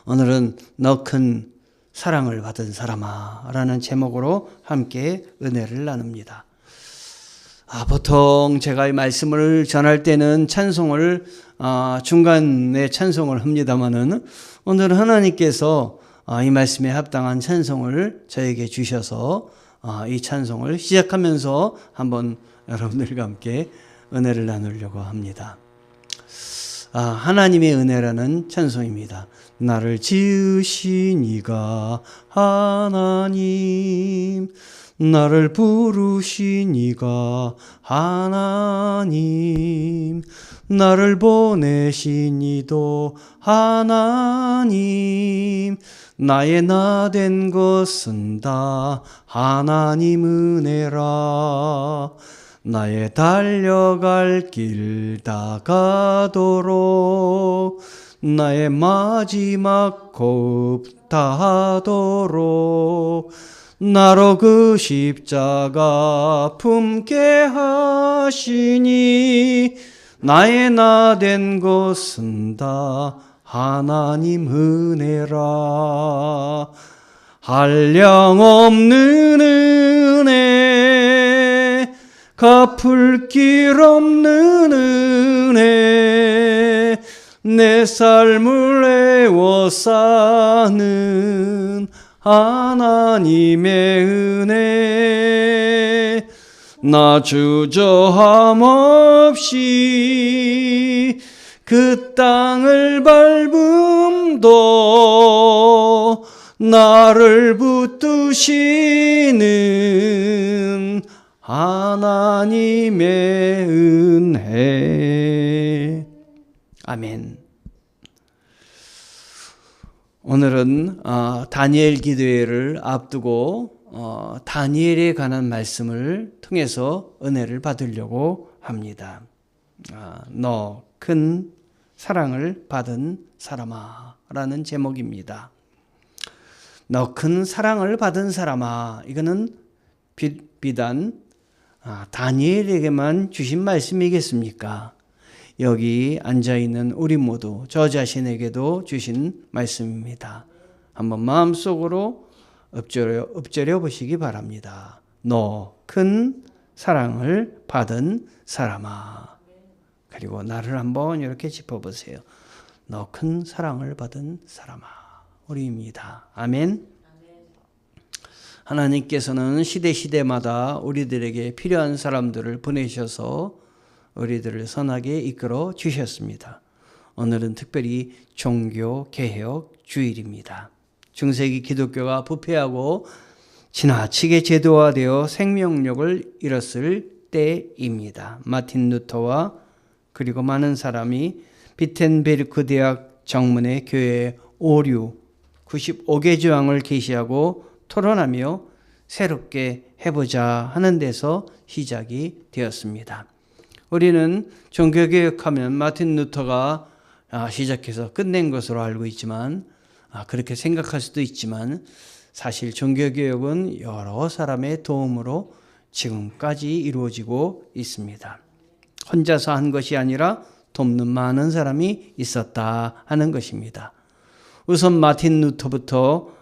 오늘은 너 큰 사랑을 받은 사람아 라는 제목으로 함께 은혜를 나눕니다. 보통 제가 이 말씀을 전할 때는 찬송을 중간에 찬송을 합니다마는 오늘은 하나님께서 이 말씀에 합당한 찬송을 저에게 주셔서 이 찬송을 시작하면서 한번 여러분들과 함께 은혜를 나누려고 합니다. 하나님의 은혜라는 찬송입니다. 나를 지으신 이가 하나님, 나를 부르신 이가 하나님, 나를 보내신 이도 하나님, 나의 나 된 것은 다 하나님 은혜라. 나의 달려갈 길 다가도록, 나의 마지막 호흡 다하도록 나로 그 십자가 품게 하시니, 나의 나 된 것은 다 하나님 은혜라. 한량없는 은혜, 갚을 길 없는 은혜, 내 삶을 애워 사는 하나님의 은혜. 나 주저함 없이 그 땅을 밟음도 나를 붙드시는 하나님의 은혜. 아멘. 오늘은 다니엘 기도회를 앞두고 다니엘에 관한 말씀을 통해서 은혜를 받으려고 합니다. 너 큰 사랑을 받은 사람아 라는 제목입니다. 너 큰 사랑을 받은 사람아, 이거는 비단 다니엘에게만 주신 말씀이겠습니까? 여기 앉아있는 우리 모두 저 자신에게도 주신 말씀입니다. 한번 마음속으로 엎드려 보시기 바랍니다. 너 큰 사랑을 받은 사람아. 그리고 나를 한번 이렇게 짚어보세요. 너 큰 사랑을 받은 사람아. 우리입니다. 아멘. 하나님께서는 시대마다 우리들에게 필요한 사람들을 보내셔서 우리들을 선하게 이끌어 주셨습니다. 오늘은 특별히 종교개혁 주일입니다. 중세기 기독교가 부패하고 지나치게 제도화되어 생명력을 잃었을 때입니다. 마틴 루터와 그리고 많은 사람이 비텐베르크 대학 정문에 교회 오류 95개 조항을 게시하고 토론하며 새롭게 해보자 하는 데서 시작이 되었습니다. 우리는 종교개혁하면 마틴 루터가 시작해서 끝낸 것으로 알고 있지만, 그렇게 생각할 수도 있지만 사실 종교개혁은 여러 사람의 도움으로 지금까지 이루어지고 있습니다. 혼자서 한 것이 아니라 돕는 많은 사람이 있었다 하는 것입니다. 우선 마틴 루터부터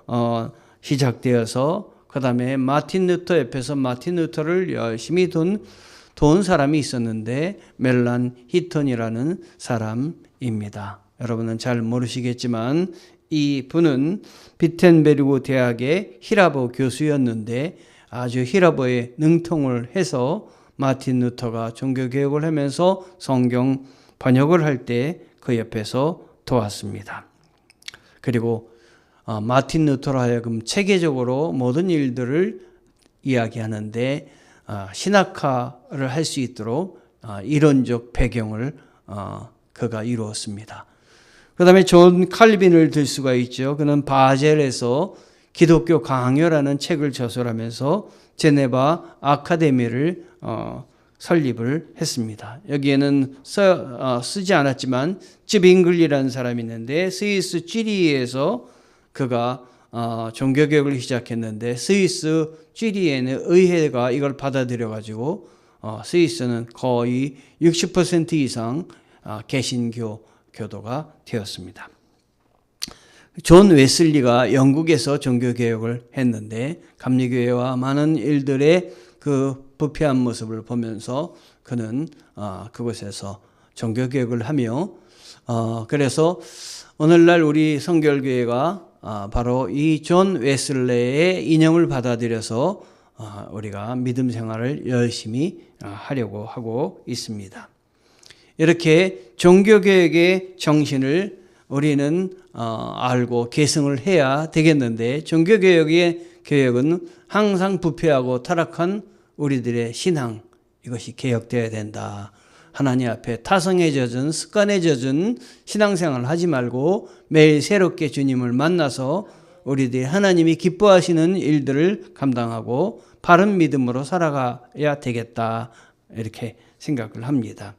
시작되어서 그 다음에 마틴 루터 옆에서 마틴 루터를 열심히 도운 사람이 있었는데 멜란 히턴이라는 사람입니다. 여러분은 잘 모르시겠지만 이 분은 비텐베르크 대학의 히라보 교수였는데 아주 히라보에 능통을 해서 마틴 루터가 종교개혁을 하면서 성경 번역을 할 때 그 옆에서 도왔습니다. 그리고 마틴 루터로 하여금 체계적으로 모든 일들을 이야기하는데 신학화를 할 수 있도록 이론적 배경을 그가 이루었습니다. 그 다음에 존 칼빈을 들 수가 있죠. 그는 바젤에서 기독교 강요라는 책을 저술하면서 제네바 아카데미를 설립을 했습니다. 여기에는 쓰지 않았지만 쯔빙글리라는 사람이 있는데 스위스 쥐리히에서 그가 종교개혁을 시작했는데 스위스 쥐리히에는 의회가 이걸 받아들여가지고 스위스는 거의 60% 이상 개신교 교도가 되었습니다. 존 웨슬리가 영국에서 종교개혁을 했는데 감리교회와 많은 일들의 그 부패한 모습을 보면서 그는 그곳에서 종교개혁을 하며 그래서 오늘날 우리 성결교회가 바로 이 존 웨슬레의 이념을 받아들여서 우리가 믿음 생활을 열심히 하려고 하고 있습니다. 이렇게 종교개혁의 정신을 우리는 알고 계승을 해야 되겠는데 종교개혁의 개혁은 항상 부패하고 타락한 우리들의 신앙 이것이 개혁되어야 된다. 하나님 앞에 타성에 젖은 습관에 젖은 신앙생활을 하지 말고 매일 새롭게 주님을 만나서 우리들이 하나님이 기뻐하시는 일들을 감당하고 바른 믿음으로 살아가야 되겠다 이렇게 생각을 합니다.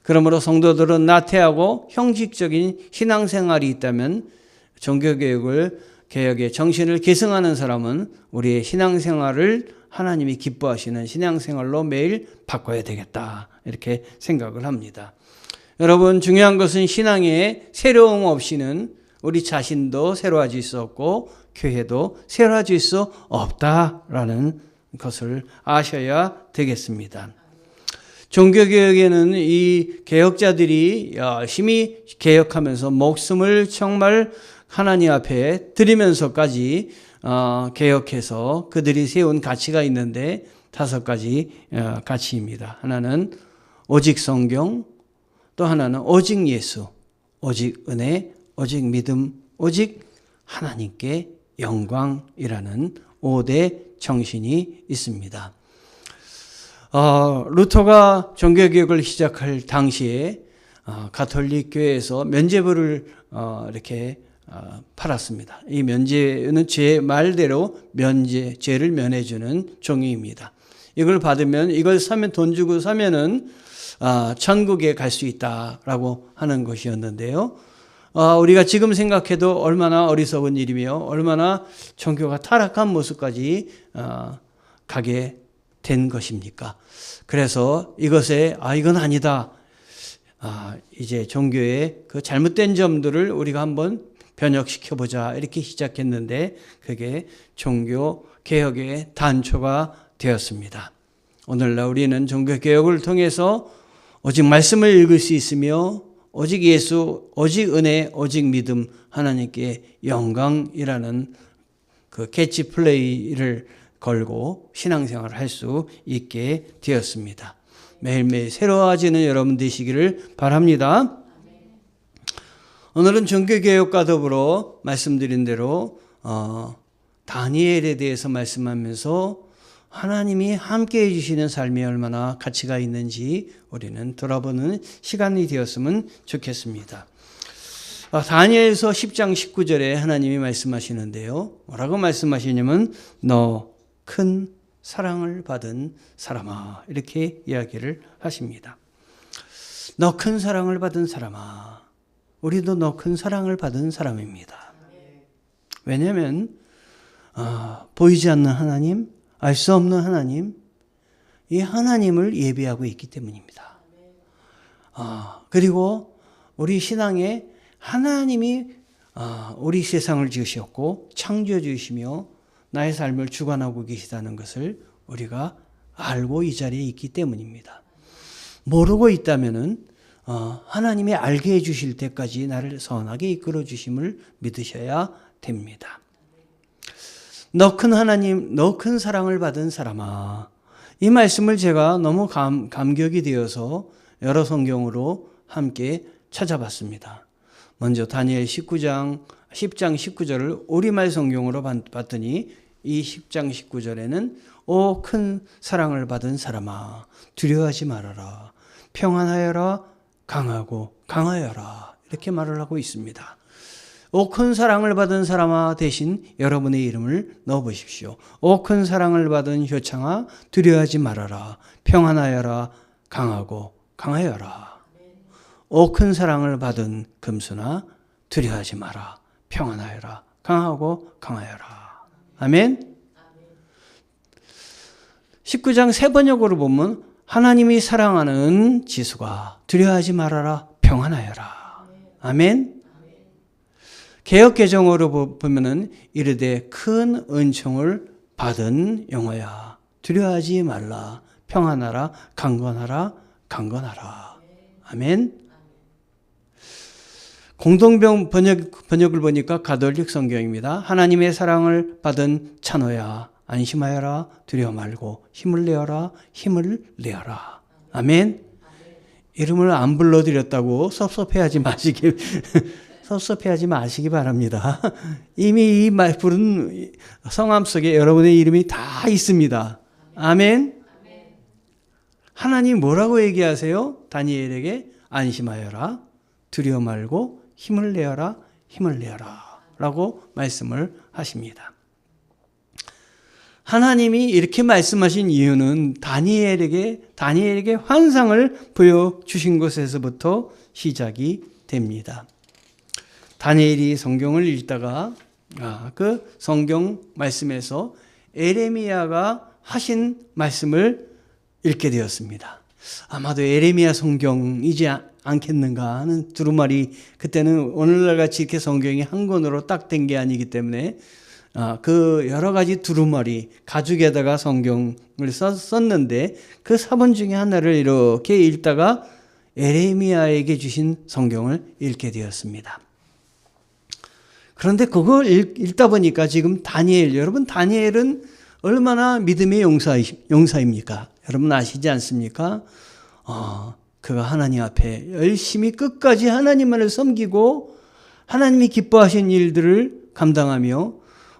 그러므로 성도들은 나태하고 형식적인 신앙생활이 있다면 종교개혁의 정신을 계승하는 사람은 우리의 신앙생활을 하나님이 기뻐하시는 신앙생활로 매일 바꿔야 되겠다 이렇게 생각을 합니다. 여러분 중요한 것은 신앙의 새로움 없이는 우리 자신도 새로워질 수 없고 교회도 새로워질 수 없다라는 것을 아셔야 되겠습니다. 종교개혁에는 이 개혁자들이 열심히 개혁하면서 목숨을 정말 하나님 앞에 드리면서까지 개혁해서 그들이 세운 가치가 있는데 5가지 가치입니다. 하나는 오직 성경, 또 하나는 오직 예수, 오직 은혜, 오직 믿음, 오직 하나님께 영광이라는 5대 정신이 있습니다. 루터가 종교개혁을 시작할 당시에 가톨릭 교회에서 면죄부를 이렇게 팔았습니다. 이 면죄는 제 말대로 죄를 면해주는 종이입니다. 이걸 받으면 이걸 사면 돈 주고 사면은 천국에 갈 수 있다라고 하는 것이었는데요. 우리가 지금 생각해도 얼마나 어리석은 일이며 얼마나 종교가 타락한 모습까지 가게 된 것입니까? 그래서 이것에 이건 아니다. 이제 종교의 그 잘못된 점들을 우리가 한번 변혁시켜보자 이렇게 시작했는데 그게 종교 개혁의 단초가 되었습니다. 오늘날 우리는 종교 개혁을 통해서 오직 말씀을 읽을 수 있으며 오직 예수, 오직 은혜, 오직 믿음, 하나님께 영광이라는 그 캐치플레이를 걸고 신앙생활을 할 수 있게 되었습니다. 매일매일 새로워지는 여러분 되시기를 바랍니다. 오늘은 종교개혁과 더불어 말씀드린 대로 다니엘에 대해서 말씀하면서 하나님이 함께해 주시는 삶이 얼마나 가치가 있는지 우리는 돌아보는 시간이 되었으면 좋겠습니다. 다니엘서 10장 19절에 하나님이 말씀하시는데요. 뭐라고 말씀하시냐면 너 큰 사랑을 받은 사람아 이렇게 이야기를 하십니다. 너 큰 사랑을 받은 사람아. 우리도 너 큰 사랑을 받은 사람입니다. 왜냐하면 보이지 않는 하나님, 알 수 없는 하나님, 이 하나님을 예배하고 있기 때문입니다. 그리고 우리 신앙에 하나님이 우리 세상을 지으셨고 창조해 주시며 나의 삶을 주관하고 계시다는 것을 우리가 알고 이 자리에 있기 때문입니다. 모르고 있다면은 하나님이 알게 해주실 때까지 나를 선하게 이끌어 주심을 믿으셔야 됩니다. 너 큰 하나님, 너 큰 사랑을 받은 사람아. 이 말씀을 제가 너무 감격이 되어서 여러 성경으로 함께 찾아봤습니다. 먼저 다니엘 10장 19절을 우리말 성경으로 봤더니 이 10장 19절에는 오 큰 사랑을 받은 사람아 두려워하지 말아라. 평안하여라. 강하고 강하여라. 이렇게 말을 하고 있습니다. 오 큰 사랑을 받은 사람아 대신 여러분의 이름을 넣어보십시오. 오 큰 사랑을 받은 효창아 두려워하지 말아라. 평안하여라. 강하고 강하여라. 오 큰 사랑을 받은 금수나 두려워하지 마라. 평안하여라. 강하고 강하여라. 아멘. 19장 세 번역으로 보면 하나님이 사랑하는 지수가 두려워하지 말아라. 평안하여라. 아멘. 개역 개정으로 보면은 이르되 큰 은총을 받은 영혼야 두려워하지 말라. 평안하라. 강건하라. 강건하라. 아멘. 공동병 번역을 보니까 가톨릭 성경입니다. 하나님의 사랑을 받은 찬호야 안심하여라. 두려워 말고 힘을 내어라. 힘을 내어라. 아멘. 이름을 안 불러드렸다고 섭섭해하지 마시기 바랍니다. 이미 이 부른 성함 속에 여러분의 이름이 다 있습니다. 아멘. 하나님 뭐라고 얘기하세요? 다니엘에게 안심하여라. 두려워 말고 힘을 내어라. 힘을 내어라. 라고 말씀을 하십니다. 하나님이 이렇게 말씀하신 이유는 다니엘에게 환상을 보여주신 것에서부터 시작이 됩니다. 다니엘이 성경을 읽다가 그 성경 말씀에서 에레미야가 하신 말씀을 읽게 되었습니다. 아마도 에레미야 성경이지 않겠는가 하는 두루마리, 그때는 오늘날 같이 이렇게 성경이 한 권으로 딱 된 게 아니기 때문에 그 여러 가지 두루마리 가죽에다가 성경을 썼는데 그 사본 중에 하나를 이렇게 읽다가 에레미야에게 주신 성경을 읽게 되었습니다. 그런데 그걸 읽다 보니까 지금 여러분 다니엘은 얼마나 믿음의 용사입니까? 여러분 아시지 않습니까? 그가 하나님 앞에 열심히 끝까지 하나님만을 섬기고 하나님이 기뻐하신 일들을 감당하며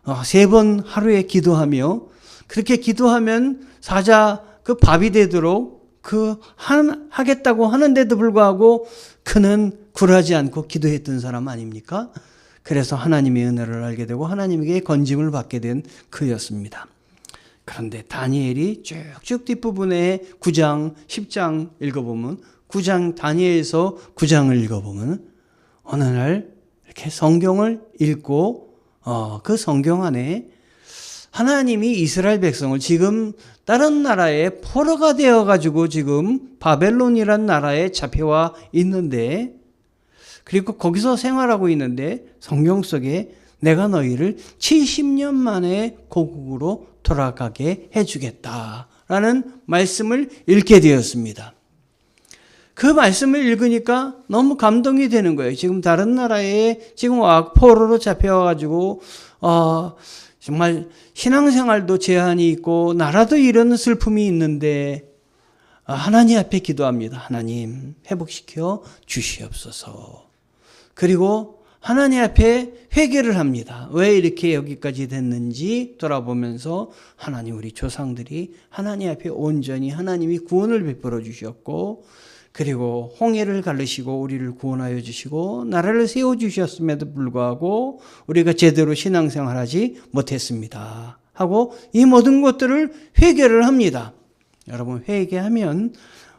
3번 하루에 기도하며 그렇게 기도하면 사자 그 밥이 되도록 하겠다고 하는데도 불구하고 그는 굴하지 않고 기도했던 사람 아닙니까? 그래서 하나님의 은혜를 알게 되고 하나님에게 건짐을 받게 된 그였습니다. 그런데 다니엘이 쭉쭉 뒷부분에 9장, 10장 읽어보면 다니엘서 9장을 읽어보면 어느 날 이렇게 성경을 읽고 그 성경 안에 하나님이 이스라엘 백성을 지금 다른 나라에 포로가 되어가지고 지금 바벨론이란 나라에 잡혀와 있는데 그리고 거기서 생활하고 있는데 성경 속에 내가 너희를 70년 만에 고국으로 돌아가게 해주겠다라는 말씀을 읽게 되었습니다. 그 말씀을 읽으니까 너무 감동이 되는 거예요. 지금 다른 나라에 지금 포로로 잡혀와가지고 정말 신앙생활도 제한이 있고 나라도 이런 슬픔이 있는데 하나님 앞에 기도합니다. 하나님 회복시켜 주시옵소서. 그리고 하나님 앞에 회개를 합니다. 왜 이렇게 여기까지 됐는지 돌아보면서 하나님 우리 조상들이 하나님 앞에 온전히 하나님이 구원을 베풀어 주셨고 그리고 홍해를 가르시고 우리를 구원하여 주시고 나라를 세워주셨음에도 불구하고 우리가 제대로 신앙생활하지 못했습니다 하고 이 모든 것들을 회개를 합니다. 여러분 회개하면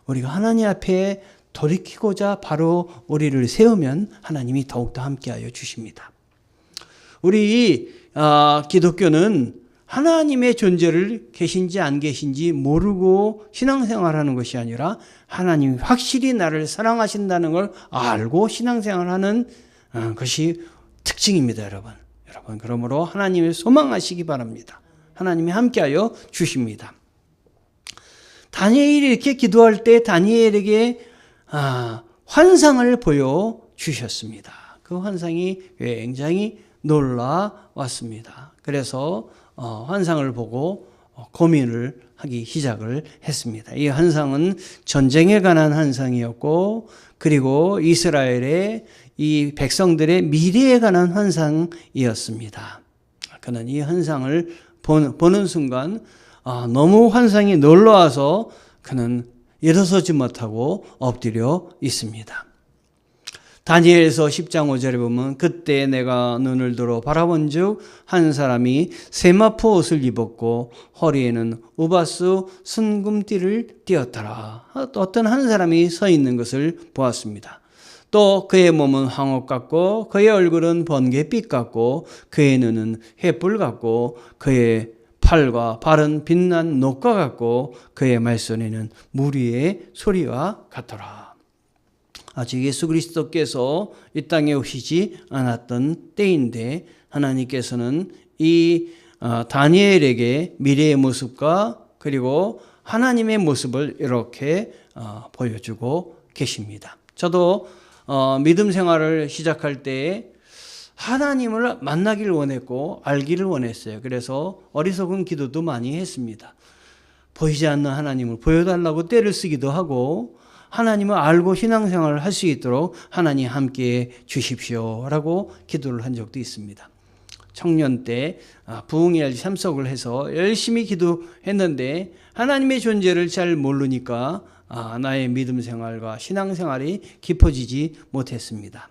우리가 하나님 앞에 돌이키고자 바로 우리를 세우면 하나님이 더욱더 함께하여 주십니다. 우리 기독교는 하나님의 존재를 계신지 안 계신지 모르고 신앙생활하는 것이 아니라 하나님이 확실히 나를 사랑하신다는 걸 알고 신앙생활하는 것이 특징입니다. 여러분 그러므로 하나님을 소망하시기 바랍니다. 하나님이 함께하여 주십니다. 다니엘이 이렇게 기도할 때 다니엘에게 환상을 보여주셨습니다. 그 환상이 굉장히 놀라웠습니다. 그래서 환상을 보고 고민을 하기 시작을 했습니다. 이 환상은 전쟁에 관한 환상이었고 그리고 이스라엘의 이 백성들의 미래에 관한 환상이었습니다. 그는 이 환상을 보는 순간 너무 환상이 놀라워서 그는 일어서지 못하고 엎드려 있습니다. 다니엘서 10장 5절에 보면 그때 내가 눈을 들어 바라본 즉 한 사람이 세마포 옷을 입었고 허리에는 우바스 순금띠를 띠었더라. 어떤 한 사람이 서 있는 것을 보았습니다. 또 그의 몸은 황옥 같고 그의 얼굴은 번개빛 같고 그의 눈은 횃불 같고 그의 팔과 발은 빛난 녹과 같고 그의 말소리는 물 위의 소리와 같더라. 아직 예수 그리스도께서 이 땅에 오시지 않았던 때인데 하나님께서는 이 다니엘에게 미래의 모습과 그리고 하나님의 모습을 이렇게 보여주고 계십니다. 저도 믿음 생활을 시작할 때 하나님을 만나기를 원했고 알기를 원했어요. 그래서 어리석은 기도도 많이 했습니다. 보이지 않는 하나님을 보여달라고 떼를 쓰기도 하고 하나님을 알고 신앙생활을 할 수 있도록 하나님 함께해 주십시오라고 기도를 한 적도 있습니다. 청년 때 부흥회에 참석을 해서 열심히 기도했는데 하나님의 존재를 잘 모르니까 나의 믿음 생활과 신앙생활이 깊어지지 못했습니다.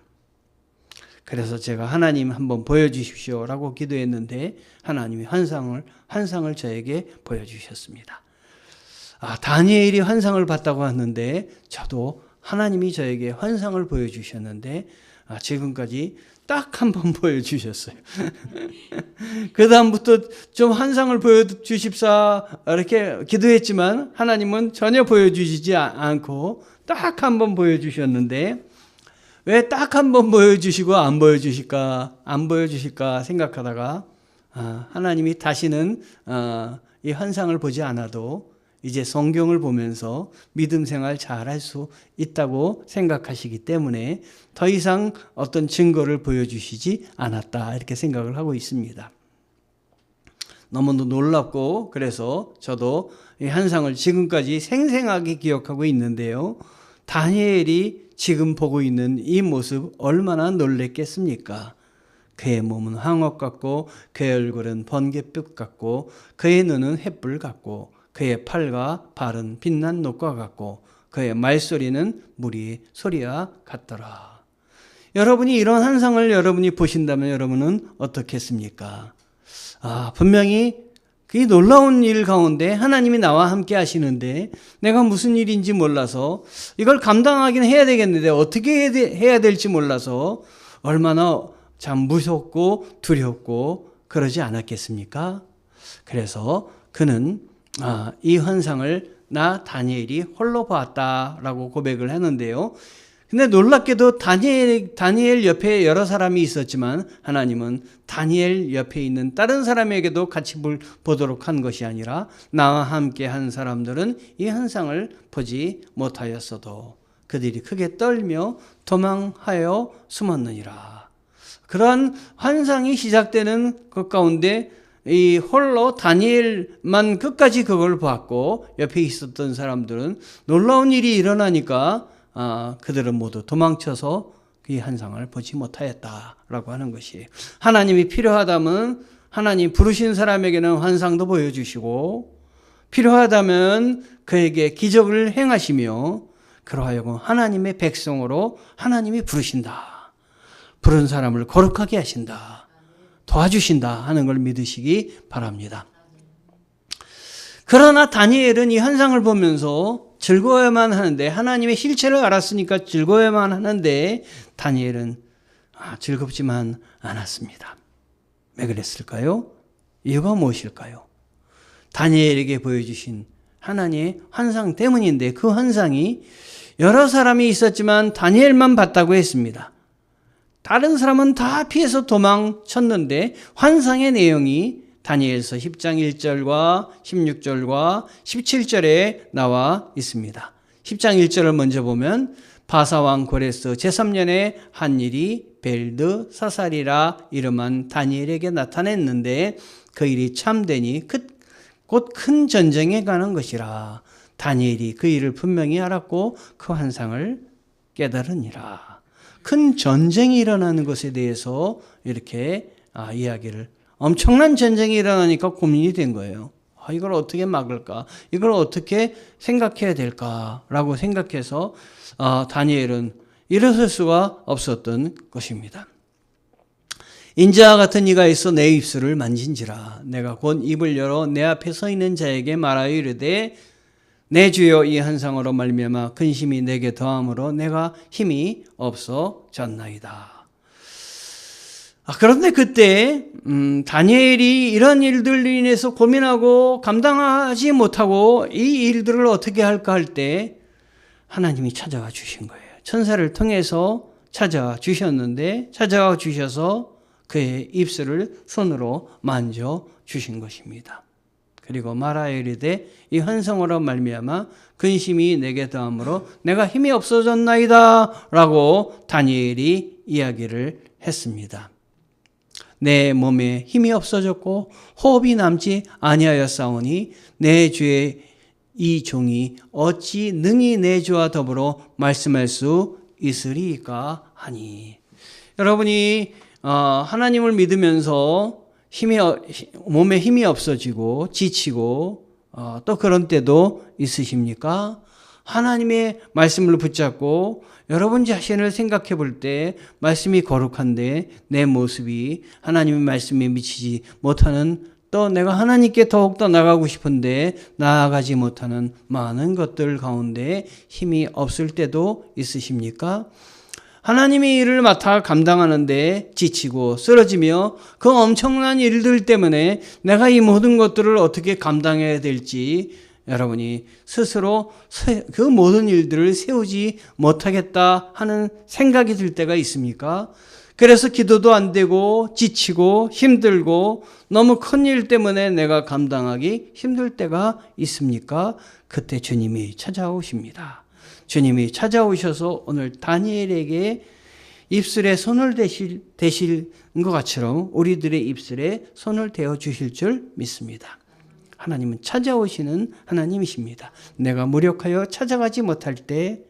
그래서 제가 하나님 한번 보여주십시오라고 기도했는데 하나님이 환상을 저에게 보여주셨습니다. 다니엘이 환상을 봤다고 하는데 저도 하나님이 저에게 환상을 보여주셨는데 지금까지 딱 한 번 보여주셨어요. 그 다음부터 좀 환상을 보여주십사 이렇게 기도했지만 하나님은 전혀 보여주시지 않고 딱 한 번 보여주셨는데 왜 딱 한 번 보여주시고 안 보여주실까 생각하다가 하나님이 다시는 이 환상을 보지 않아도 이제 성경을 보면서 믿음 생활 잘할 수 있다고 생각하시기 때문에 더 이상 어떤 증거를 보여주시지 않았다 이렇게 생각을 하고 있습니다. 너무도 놀랍고 그래서 저도 이 환상을 지금까지 생생하게 기억하고 있는데요. 다니엘이 지금 보고 있는 이 모습 얼마나 놀랬겠습니까? 그의 몸은 황옥 같고 그의 얼굴은 번개빛 같고 그의 눈은 횃불 같고 그의 팔과 발은 빛난 녹과 같고 그의 말소리는 물이 소리와 같더라. 여러분이 이런 환상을 여러분이 보신다면 여러분은 어떻겠습니까? 분명히 이 놀라운 일 가운데 하나님이 나와 함께 하시는데 내가 무슨 일인지 몰라서 이걸 감당하긴 해야 되겠는데 어떻게 해야 될지 몰라서 얼마나 참 무섭고 두렵고 그러지 않았겠습니까? 그래서 그는 이 환상을 나 다니엘이 홀로 봤다라고 고백을 하는데요. 근데 놀랍게도 다니엘 옆에 여러 사람이 있었지만 하나님은 다니엘 옆에 있는 다른 사람에게도 같이 보도록 한 것이 아니라 나와 함께 한 사람들은 이 환상을 보지 못하였어도 그들이 크게 떨며 도망하여 숨었느니라. 그러한 환상이 시작되는 것 가운데 이 홀로 다니엘만 끝까지 그걸 봤고 옆에 있었던 사람들은 놀라운 일이 일어나니까 그들은 모두 도망쳐서 이 환상을 보지 못하였다라고 하는 것이 하나님이 필요하다면 하나님 부르신 사람에게는 환상도 보여주시고 필요하다면 그에게 기적을 행하시며 그러하여금 하나님의 백성으로 하나님이 부르신다. 부른 사람을 거룩하게 하신다. 도와주신다 하는 걸 믿으시기 바랍니다. 그러나 다니엘은 이 환상을 보면서 즐거워야만 하는데 하나님의 실체를 알았으니까 즐거워야만 하는데 다니엘은 즐겁지만 않았습니다. 왜 그랬을까요? 이유가 무엇일까요? 다니엘에게 보여주신 하나님의 환상 때문인데 그 환상이 여러 사람이 있었지만 다니엘만 봤다고 했습니다. 다른 사람은 다 피해서 도망쳤는데 환상의 내용이 다니엘서 10장 1절과 16절과 17절에 나와 있습니다. 10장 1절을 먼저 보면 바사왕 고레스 제3년에 한 일이 벨드 사사리라 이름한 다니엘에게 나타냈는데 그 일이 참되니 곧 큰 전쟁에 가는 것이라. 다니엘이 그 일을 분명히 알았고 그 환상을 깨달으니라. 큰 전쟁이 일어나는 것에 대해서 이렇게 이야기를 엄청난 전쟁이 일어나니까 고민이 된 거예요. 이걸 어떻게 막을까? 이걸 어떻게 생각해야 될까라고 생각해서 다니엘은 일어설 수가 없었던 것입니다. 인자와 같은 이가 있어 내 입술을 만진지라. 내가 곧 입을 열어 내 앞에 서 있는 자에게 말하여 이르되 내 주여 이 환상으로 말미암아 근심이 내게 더함으로 내가 힘이 없어졌나이다. 그런데 그때 다니엘이 이런 일들로 인해서 고민하고 감당하지 못하고 이 일들을 어떻게 할까 할 때 하나님이 찾아와 주신 거예요. 천사를 통해서 찾아와 주셔서 그의 입술을 손으로 만져 주신 것입니다. 그리고 말하여 이르되 이 환성으로 말미암아 근심이 내게 더함으로 내가 힘이 없어졌나이다 라고 다니엘이 이야기를 했습니다. 내 몸에 힘이 없어졌고 호흡이 남지 아니하였사오니 내 주의 이 종이 어찌 능히 내 주와 더불어 말씀할 수 있으리까 하니. 여러분이 하나님을 믿으면서 몸에 힘이 없어지고 지치고 또 그런 때도 있으십니까? 하나님의 말씀을 붙잡고 여러분 자신을 생각해 볼 때 말씀이 거룩한데 내 모습이 하나님의 말씀에 미치지 못하는, 또 내가 하나님께 더욱더 나가고 싶은데 나아가지 못하는 많은 것들 가운데 힘이 없을 때도 있으십니까? 하나님의 일을 맡아 감당하는데 지치고 쓰러지며 그 엄청난 일들 때문에 내가 이 모든 것들을 어떻게 감당해야 될지 여러분이 스스로 그 모든 일들을 세우지 못하겠다 하는 생각이 들 때가 있습니까? 그래서 기도도 안 되고 지치고 힘들고 너무 큰 일 때문에 내가 감당하기 힘들 때가 있습니까? 그때 주님이 찾아오십니다. 주님이 찾아오셔서 오늘 다니엘에게 입술에 손을 대실 것처럼 우리들의 입술에 손을 대어 주실 줄 믿습니다. 하나님은 찾아오시는 하나님이십니다. 내가 무력하여 찾아가지 못할 때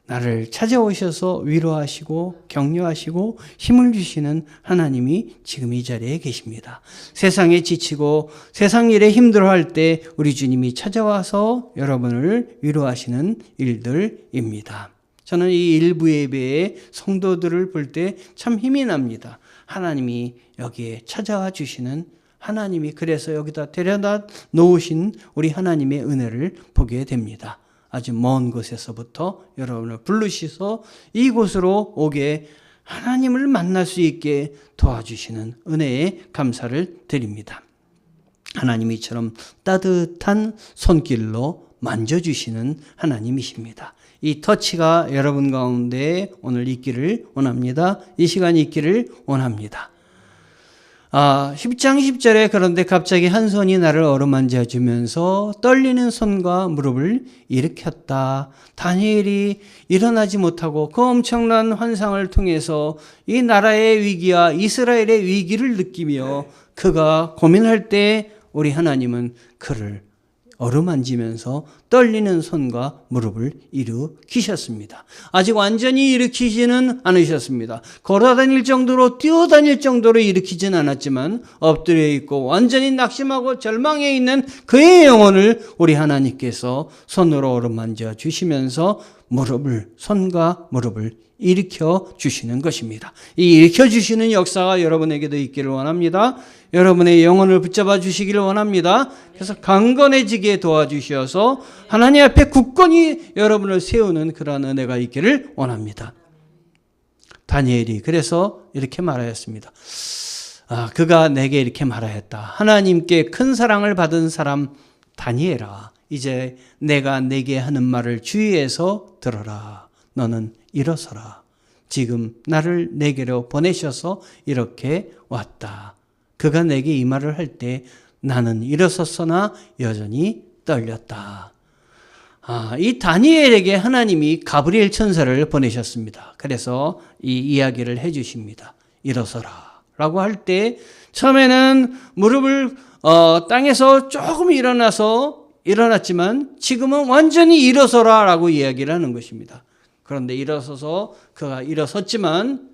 나를 찾아오셔서 위로하시고 격려하시고 힘을 주시는 하나님이 지금 이 자리에 계십니다. 세상에 지치고 세상 일에 힘들어할 때 우리 주님이 찾아와서 여러분을 위로하시는 일들입니다. 저는 이 일부 예배의 성도들을 볼 때 참 힘이 납니다. 하나님이 여기에 찾아와 주시는 하나님이 그래서 여기다 데려다 놓으신 우리 하나님의 은혜를 보게 됩니다. 아주 먼 곳에서부터 여러분을 부르셔서 이곳으로 오게 하나님을 만날 수 있게 도와주시는 은혜에 감사를 드립니다. 하나님이 이처럼 따뜻한 손길로 만져주시는 하나님이십니다. 이 터치가 여러분 가운데 오늘 있기를 원합니다. 이 시간이 있기를 원합니다. 10장 10절에 그런데 갑자기 한 손이 나를 어루만져 주면서 떨리는 손과 무릎을 일으켰다. 다니엘이 일어나지 못하고 그 엄청난 환상을 통해서 이 나라의 위기와 이스라엘의 위기를 느끼며 그가 고민할 때 우리 하나님은 그를 어루만지면서 떨리는 손과 무릎을 일으키셨습니다. 아직 완전히 일으키지는 않으셨습니다. 걸어다닐 정도로 뛰어다닐 정도로 일으키진 않았지만 엎드려 있고 완전히 낙심하고 절망해 있는 그의 영혼을 우리 하나님께서 손으로 어루만져 주시면서 손과 무릎을 일으켜 주시는 것입니다. 이 일으켜 주시는 역사가 여러분에게도 있기를 원합니다. 여러분의 영혼을 붙잡아 주시기를 원합니다. 그래서 강건해지게 도와주셔서 하나님 앞에 굳건히 여러분을 세우는 그런 은혜가 있기를 원합니다. 다니엘이 그래서 이렇게 말하였습니다. 그가 내게 이렇게 말하였다. 하나님께 큰 사랑을 받은 사람 다니엘아, 이제 내가 내게 하는 말을 주의해서 들어라. 너는 일어서라. 지금 나를 내게로 보내셔서 이렇게 왔다. 그가 내게 이 말을 할 때 나는 일어섰으나 여전히 떨렸다. 이 다니엘에게 하나님이 가브리엘 천사를 보내셨습니다. 그래서 이 이야기를 해 주십니다. 일어서라 라고 할 때 처음에는 무릎을 땅에서 조금 일어났지만 지금은 완전히 일어서라 라고 이야기를 하는 것입니다. 그런데 일어서서 그가 일어섰지만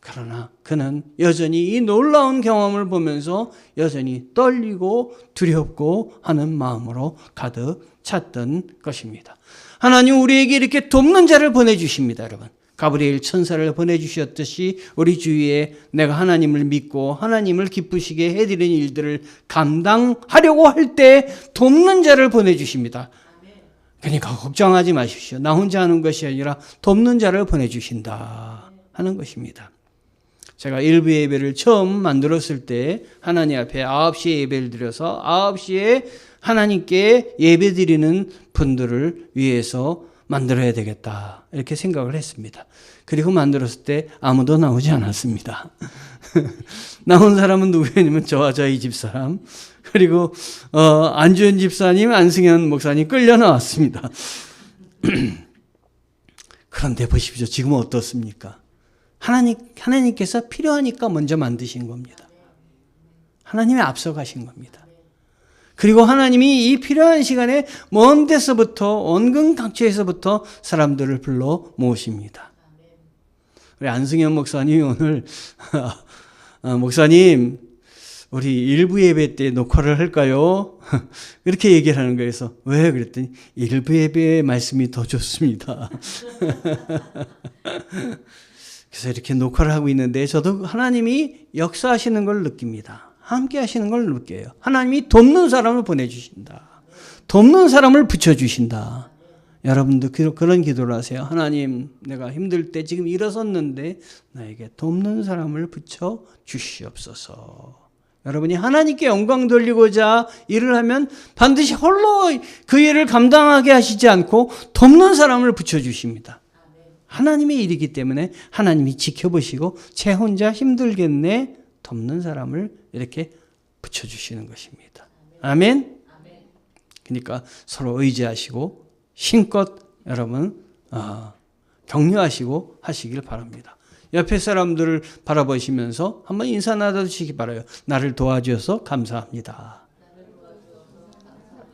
그러나 그는 여전히 이 놀라운 경험을 보면서 여전히 떨리고 두렵고 하는 마음으로 가득 찼던 것입니다. 하나님 우리에게 이렇게 돕는 자를 보내주십니다. 여러분, 가브리엘 천사를 보내주셨듯이 우리 주위에 내가 하나님을 믿고 하나님을 기쁘시게 해드리는 일들을 감당하려고 할 때 돕는 자를 보내주십니다. 그러니까 걱정하지 마십시오. 나 혼자 하는 것이 아니라 돕는 자를 보내주신다 하는 것입니다. 제가 일부 예배를 처음 만들었을 때 하나님 앞에 9시에 예배를 드려서 9시에 하나님께 예배 드리는 분들을 위해서 만들어야 되겠다 이렇게 생각을 했습니다. 그리고 만들었을 때 아무도 나오지 않았습니다. 나온 사람은 누구였냐면 저와 저희 집사람, 그리고 안주현 집사님, 안승현 목사님 끌려 나왔습니다. 그런데 보십시오. 지금은 어떻습니까? 하나님께서 필요하니까 먼저 만드신 겁니다. 하나님이 앞서가신 겁니다. 그리고 하나님이 이 필요한 시간에 먼 데서부터, 원근 각처에서부터 사람들을 불러 모으십니다. 우리 안승현 목사님이 오늘 목사님 우리 일부 예배 때 녹화를 할까요? 이렇게 얘기를 하는 거예요. 그래서 왜? 그랬더니 일부 예배의 말씀이 더 좋습니다. 그래서 이렇게 녹화를 하고 있는데 저도 하나님이 역사하시는 걸 느낍니다. 함께 하시는 걸 느껴요. 하나님이 돕는 사람을 보내주신다. 돕는 사람을 붙여주신다. 여러분도 그런 기도를 하세요. 하나님, 내가 힘들 때 지금 일어섰는데 나에게 돕는 사람을 붙여 주시옵소서. 여러분이 하나님께 영광 돌리고자 일을 하면 반드시 홀로 그 일을 감당하게 하시지 않고 돕는 사람을 붙여주십니다. 하나님의 일이기 때문에 하나님이 지켜보시고 제 혼자 힘들겠네, 돕는 사람을 이렇게 붙여주시는 것입니다. 아멘? 그러니까 서로 의지하시고 힘껏 여러분 격려하시고 하시길 바랍니다. 옆에 사람들을 바라보시면서 한번 인사 나눠주시기 바라요. 나를 도와주셔서 감사합니다.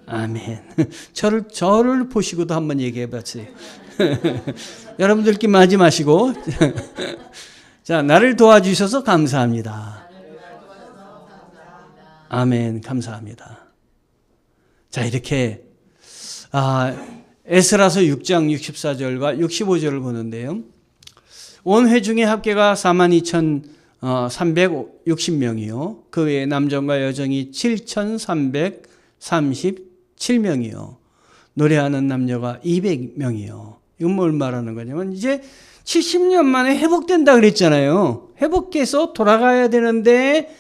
아멘. 저를 보시고도 한번 얘기해 봤어요. 여러분들끼리 하지 마시고. 자, 나를 도와주셔서 감사합니다. 아멘. 감사합니다. 자, 이렇게 에스라서 6장 64절과 65절을 보는데요. 온 회중의 합계가 42,360명이요. 그 외에 남정과 여정이 7,337명이요. 노래하는 남녀가 200명이요. 이건 뭘 말하는 거냐면 이제 70년 만에 회복된다 그랬잖아요. 회복해서 돌아가야 되는데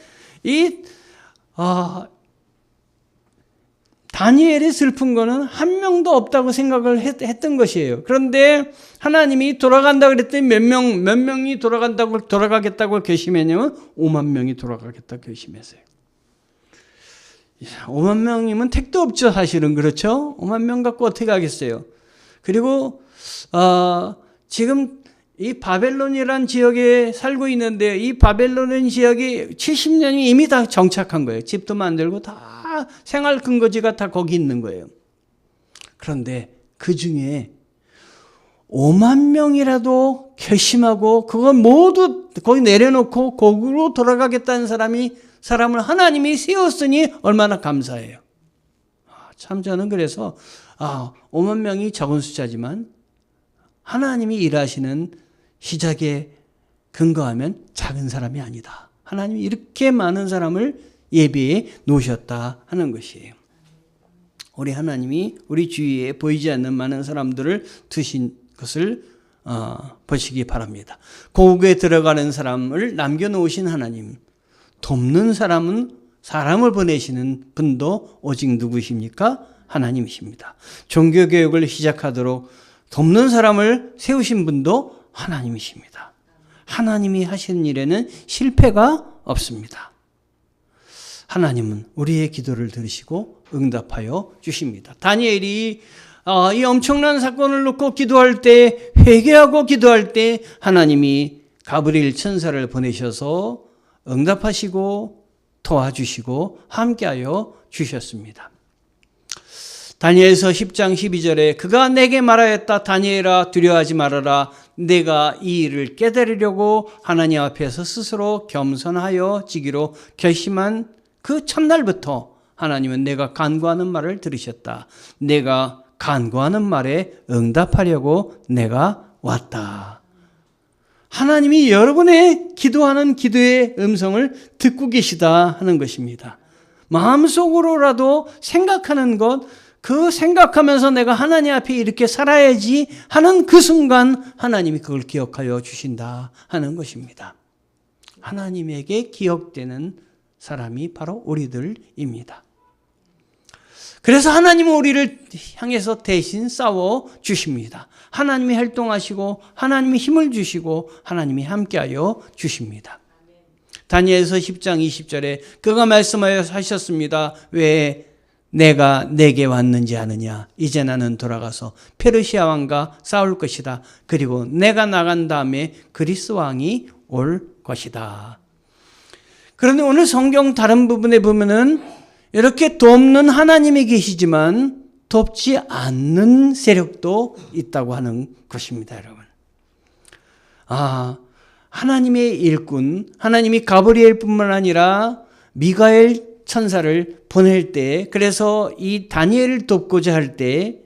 다니엘이 슬픈 거는 한 명도 없다고 생각을 했던 것이에요. 그런데 하나님이 돌아간다 그랬더니 몇 명이 돌아가겠다고 결심했냐면 5만 명이 돌아가겠다고 결심했어요. 5만 명이면 택도 없죠, 사실은. 그렇죠? 5만 명 갖고 어떻게 하겠어요? 그리고 지금 이 바벨론이라는 지역에 살고 있는데 이 바벨론 지역이 70년이 이미 다 정착한 거예요. 집도 만들고 다 생활 근거지가 다 거기 있는 거예요. 그런데 그 중에 5만 명이라도 결심하고 그건 모두 거기 내려놓고 거기로 돌아가겠다는 사람을 하나님이 세웠으니 얼마나 감사해요. 참 저는 그래서 5만 명이 적은 숫자지만 하나님이 일하시는 시작에 근거하면 작은 사람이 아니다. 하나님이 이렇게 많은 사람을 예배에 놓으셨다 하는 것이에요. 우리 하나님이 우리 주위에 보이지 않는 많은 사람들을 두신 것을 보시기 바랍니다. 고국에 들어가는 사람을 남겨놓으신 하나님, 돕는 사람을 보내시는 분도 오직 누구십니까? 하나님이십니다. 종교개혁을 시작하도록 돕는 사람을 세우신 분도 하나님이십니다. 하나님이 하시는 일에는 실패가 없습니다. 하나님은 우리의 기도를 들으시고 응답하여 주십니다. 다니엘이 이 엄청난 사건을 놓고 기도할 때, 회개하고 기도할 때 하나님이 가브리엘 천사를 보내셔서 응답하시고 도와주시고 함께하여 주셨습니다. 다니엘서 10장 12절에 그가 내게 말하였다. 다니엘아, 두려워하지 말아라. 내가 이 일을 깨달으려고 하나님 앞에서 스스로 겸손하여 지기로 결심한 그 첫날부터 하나님은 내가 간구하는 말을 들으셨다. 내가 간구하는 말에 응답하려고 내가 왔다. 하나님이 여러분의 기도하는 기도의 음성을 듣고 계시다 하는 것입니다. 마음속으로라도 생각하는 것, 그 생각하면서 내가 하나님 앞에 이렇게 살아야지 하는 그 순간 하나님이 그걸 기억하여 주신다 하는 것입니다. 하나님에게 기억되는 사람이 바로 우리들입니다. 그래서 하나님은 우리를 향해서 대신 싸워 주십니다. 하나님이 활동하시고 하나님이 힘을 주시고 하나님이 함께하여 주십니다. 다니엘서 10장 20절에 그가 말씀하여 하셨습니다. 왜 내가 내게 왔는지 아느냐? 이제 나는 돌아가서 페르시아 왕과 싸울 것이다. 그리고 내가 나간 다음에 그리스 왕이 올 것이다. 그런데 오늘 성경 다른 부분에 보면은 이렇게 돕는 하나님이 계시지만 돕지 않는 세력도 있다고 하는 것입니다, 여러분. 하나님의 일꾼, 하나님이 가브리엘뿐만 아니라 미가엘 천사를 보낼 때, 그래서 이 다니엘을 돕고자 할 때,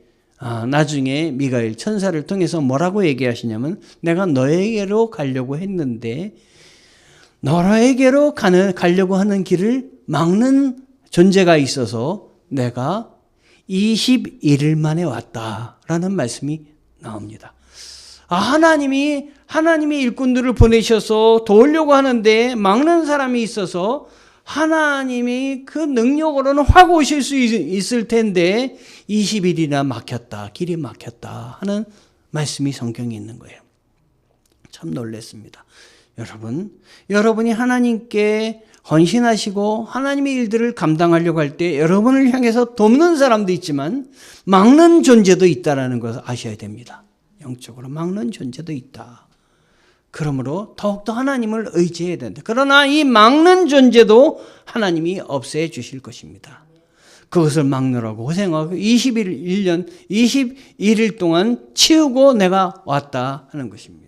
나중에 미가엘 천사를 통해서 뭐라고 얘기하시냐면, 내가 너에게로 가려고 했는데, 너에게로 가려고 하는 길을 막는 존재가 있어서 내가 21일 만에 왔다라는 말씀이 나옵니다. 하나님이 일꾼들을 보내셔서 도우려고 하는데 막는 사람이 있어서 하나님이 그 능력으로는 확 오실 수 있을 텐데 20일이나 막혔다, 길이 막혔다 하는 말씀이 성경에 있는 거예요. 참 놀랐습니다. 여러분이 하나님께 헌신하시고 하나님의 일들을 감당하려고 할 때 여러분을 향해서 돕는 사람도 있지만 막는 존재도 있다는 것을 아셔야 됩니다. 영적으로 막는 존재도 있다. 그러므로 더욱더 하나님을 의지해야 된다. 그러나 이 막는 존재도 하나님이 없애 주실 것입니다. 그것을 막느라고 고생하고 1년 21일 동안 치우고 내가 왔다 하는 것입니다.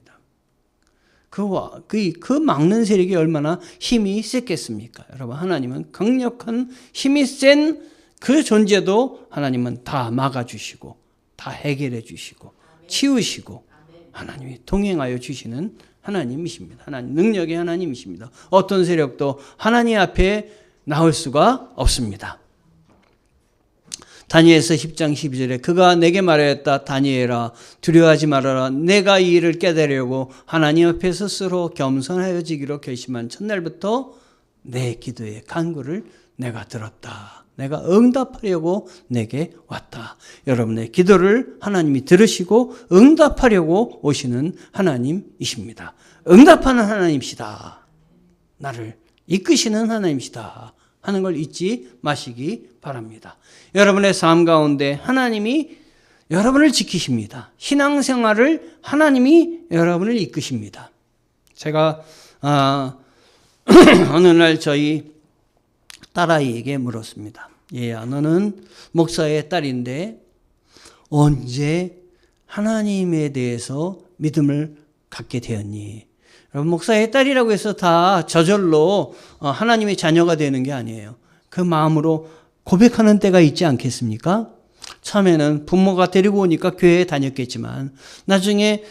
그 막는 세력이 얼마나 힘이 셌겠습니까? 여러분, 하나님은 강력한 힘이 센 그 존재도 하나님은 다 막아주시고 다 해결해 주시고 치우시고 하나님이 동행하여 주시는 하나님이십니다. 하나님, 능력의 하나님이십니다. 어떤 세력도 하나님 앞에 나올 수가 없습니다. 다니엘서 10장 12절에 그가 내게 말하였다. 다니엘아, 두려워하지 말아라. 내가 이 일을 깨달으려고 하나님 앞에 스스로 겸손하여지기로 결심한 첫날부터 내 기도의 간구를 내가 들었다. 내가 응답하려고 내게 왔다. 여러분의 기도를 하나님이 들으시고 응답하려고 오시는 하나님이십니다. 응답하는 하나님이시다. 나를 이끄시는 하나님이시다 하는 걸 잊지 마시기 바랍니다. 여러분의 삶 가운데 하나님이 여러분을 지키십니다. 신앙생활을 하나님이 여러분을 이끄십니다. 제가 어느 날 저희 딸아이에게 물었습니다. 얘야, 너는 목사의 딸인데 언제 하나님에 대해서 믿음을 갖게 되었니? 여러분, 목사의 딸이라고 해서 다 저절로 하나님의 자녀가 되는 게 아니에요. 그 마음으로 고백하는 때가 있지 않겠습니까? 처음에는 부모가 데리고 오니까 교회에 다녔겠지만 나중에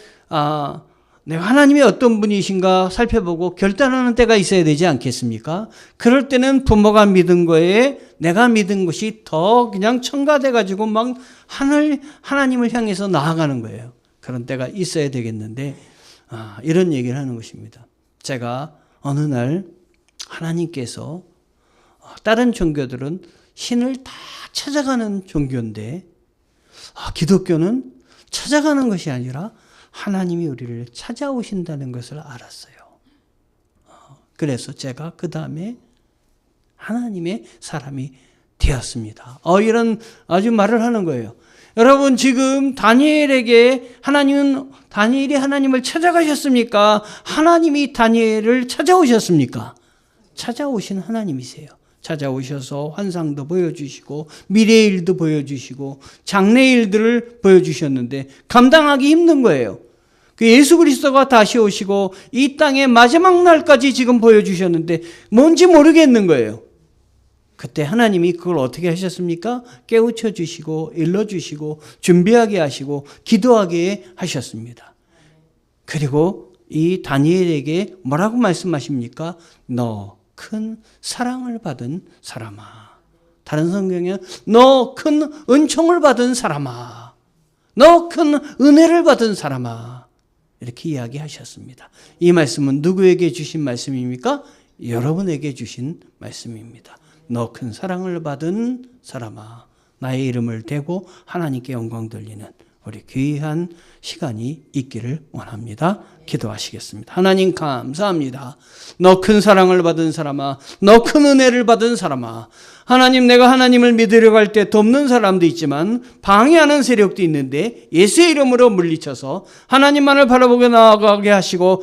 내가 하나님이 어떤 분이신가 살펴보고 결단하는 때가 있어야 되지 않겠습니까? 그럴 때는 부모가 믿은 거에 내가 믿은 것이 더 그냥 첨가돼 가지고 막 하나님을 향해서 나아가는 거예요. 그런 때가 있어야 되겠는데 이런 얘기를 하는 것입니다. 제가 어느 날 하나님께서 다른 종교들은 신을 다 찾아가는 종교인데 기독교는 찾아가는 것이 아니라 하나님이 우리를 찾아오신다는 것을 알았어요. 그래서 제가 그 다음에 하나님의 사람이 되었습니다. 이런 아주 말을 하는 거예요. 여러분, 지금 다니엘이 하나님을 찾아가셨습니까? 하나님이 다니엘을 찾아오셨습니까? 찾아오신 하나님이세요. 찾아오셔서 환상도 보여주시고 미래의 일도 보여주시고 장래의 일들을 보여주셨는데 감당하기 힘든 거예요. 그 예수 그리스도가 다시 오시고 이 땅의 마지막 날까지 지금 보여주셨는데 뭔지 모르겠는 거예요. 그때 하나님이 그걸 어떻게 하셨습니까? 깨우쳐 주시고 일러주시고 준비하게 하시고 기도하게 하셨습니다. 그리고 이 다니엘에게 뭐라고 말씀하십니까? 너 큰 사랑을 받은 사람아. 다른 성경에 너 큰 은총을 받은 사람아. 너 큰 은혜를 받은 사람아. 이렇게 이야기하셨습니다. 이 말씀은 누구에게 주신 말씀입니까? 여러분에게 주신 말씀입니다. 너 큰 사랑을 받은 사람아. 나의 이름을 대고 하나님께 영광 돌리는 우리 귀한 시간이 있기를 원합니다. 기도하시겠습니다. 하나님 감사합니다. 너 큰 사랑을 받은 사람아, 너 큰 은혜를 받은 사람아, 하나님, 내가 하나님을 믿으려고 할 때 돕는 사람도 있지만 방해하는 세력도 있는데 예수의 이름으로 물리쳐서 하나님만을 바라보게 나아가게 하시고